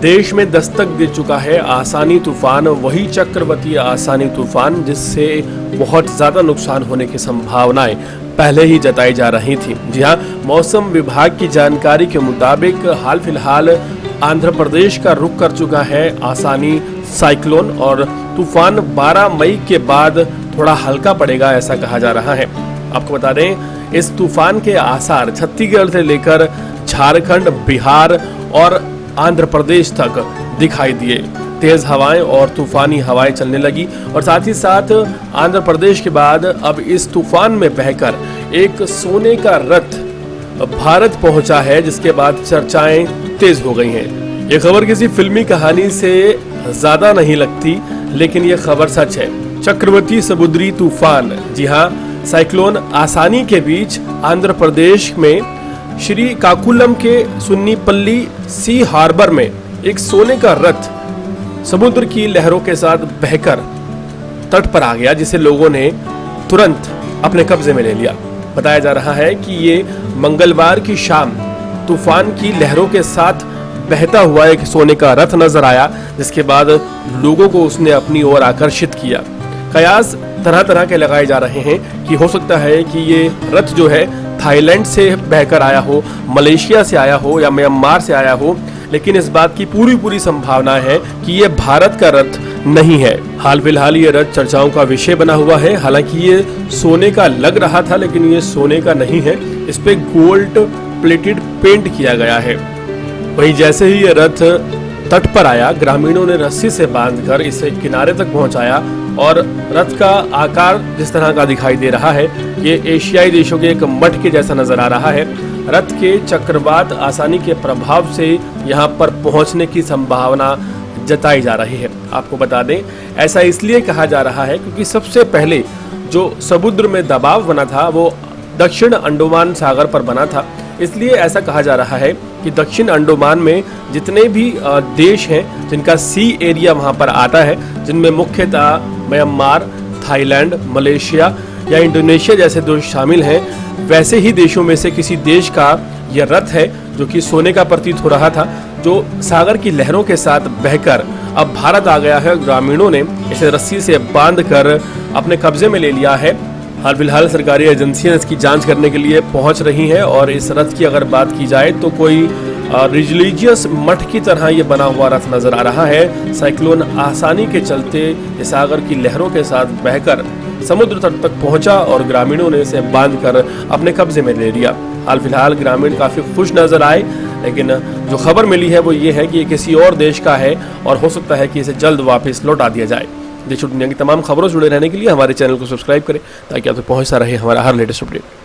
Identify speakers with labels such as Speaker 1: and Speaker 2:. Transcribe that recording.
Speaker 1: देश में दस्तक दे चुका है आसानी तूफान, वही चक्रवाती आसानी तूफान जिससे बहुत ज़्यादा नुकसान होने की संभावनाएं पहले ही जताई जा रही थी। जी हाँ, मौसम विभाग की जानकारी के मुताबिक हाल फिलहाल आंध्र प्रदेश का रुख कर चुका है आसानी साइक्लोन और तूफान 12 मई के बाद थोड़ा हल्का पड़ेगा, ऐसा कहा जा रहा है। आपको बता दें, इस तूफान के आसार छत्तीसगढ़ से लेकर झारखंड, बिहार और आंध्र प्रदेश तक दिखाई दिए। तेज हवाएं और तूफानी हवाएं चलने लगी और साथ ही साथ आंध्र प्रदेश के बाद अब इस तूफान में बहकर एक सोने का रथ भारत पहुंचा है, जिसके बाद चर्चाएं तेज हो गई हैं। ये खबर किसी फिल्मी कहानी से ज्यादा नहीं लगती, लेकिन ये खबर सच है। चक्रवाती समुद्री तूफान, जी हाँ, साइक्लोन आसानी के बीच आंध्र प्रदेश में श्रीकाकुलम के सुन्नीपल्ली सी हार्बर में एक सोने का रथ समुद्र की लहरों के साथ बहकर तट पर आ गया, जिसे लोगों ने तुरंत अपने कब्जे में ले लिया। बताया जा रहा है कि ये मंगलवार की शाम तूफान की लहरों के साथ बहता हुआ एक सोने का रथ नजर आया, जिसके बाद लोगों को उसने अपनी ओर आकर्षित किया। कयास तरह तरह के लगाए जा रहे हैं कि हो सकता है कि ये रथ जो है थाईलैंड से बहकर आया हो, मलेशिया से आया हो या म्यांमार से आया हो, लेकिन इस बात की पूरी संभावना है कि ये भारत का रथ नहीं है। हाल फिलहाल ये रथ चर्चाओं का विषय बना हुआ है। हालांकि ये सोने का लग रहा था, लेकिन ये सोने का नहीं है। इस पे गोल्ड प्लेटेड पेंट किया गया है। वहीं जैसे ही ये रथ तट पर आया, ग्रामीणों ने रस्सी से बांधकर इसे किनारे तक पहुंचाया और रथ का आकार जिस तरह का दिखाई दे रहा है, ये एशियाई देशों के एक मठ के जैसा नजर आ रहा है। रथ के चक्रवात आसानी के प्रभाव से यहाँ पर पहुंचने की संभावना जताई जा रही है। आपको बता दें, ऐसा इसलिए कहा जा रहा है क्योंकि सबसे पहले जो समुद्र में दबाव बना था वो दक्षिण अंडमान सागर पर बना था। इसलिए ऐसा कहा जा रहा है कि दक्षिण अंडमान में जितने भी देश हैं जिनका सी एरिया वहाँ पर आता है, जिनमें मुख्यतः म्यांमार, थाईलैंड, मलेशिया या इंडोनेशिया जैसे देश शामिल हैं, वैसे ही देशों में से किसी देश का यह रथ है जो कि सोने का प्रतीत हो रहा था, जो सागर की लहरों के साथ बहकर अब भारत आ गया है। ग्रामीणों ने इसे रस्सी से बांधकर अपने कब्जे में ले लिया है। हाल फिलहाल सरकारी एजेंसियां इसकी जांच करने के लिए पहुंच रही हैं और इस रथ की अगर बात की जाए तो कोई रिलीजियस मठ की तरह ये बना हुआ रथ नजर आ रहा है। साइक्लोन आसानी के चलते सागर की लहरों के साथ बहकर समुद्र तट तक पहुंचा और ग्रामीणों ने इसे बांधकर अपने कब्जे में ले लिया। हाल फिलहाल ग्रामीण काफी खुश नजर आए, लेकिन जो खबर मिली है वो ये है कि ये किसी और देश का है और हो सकता है कि इसे जल्द वापस लौटा दिया जाए। देश और दुनिया की तमाम खबरों से जुड़े रहने के लिए हमारे चैनल को सब्सक्राइब करें ताकि आपको पहुंचता रहे हमारा हर लेटेस्ट अपडेट।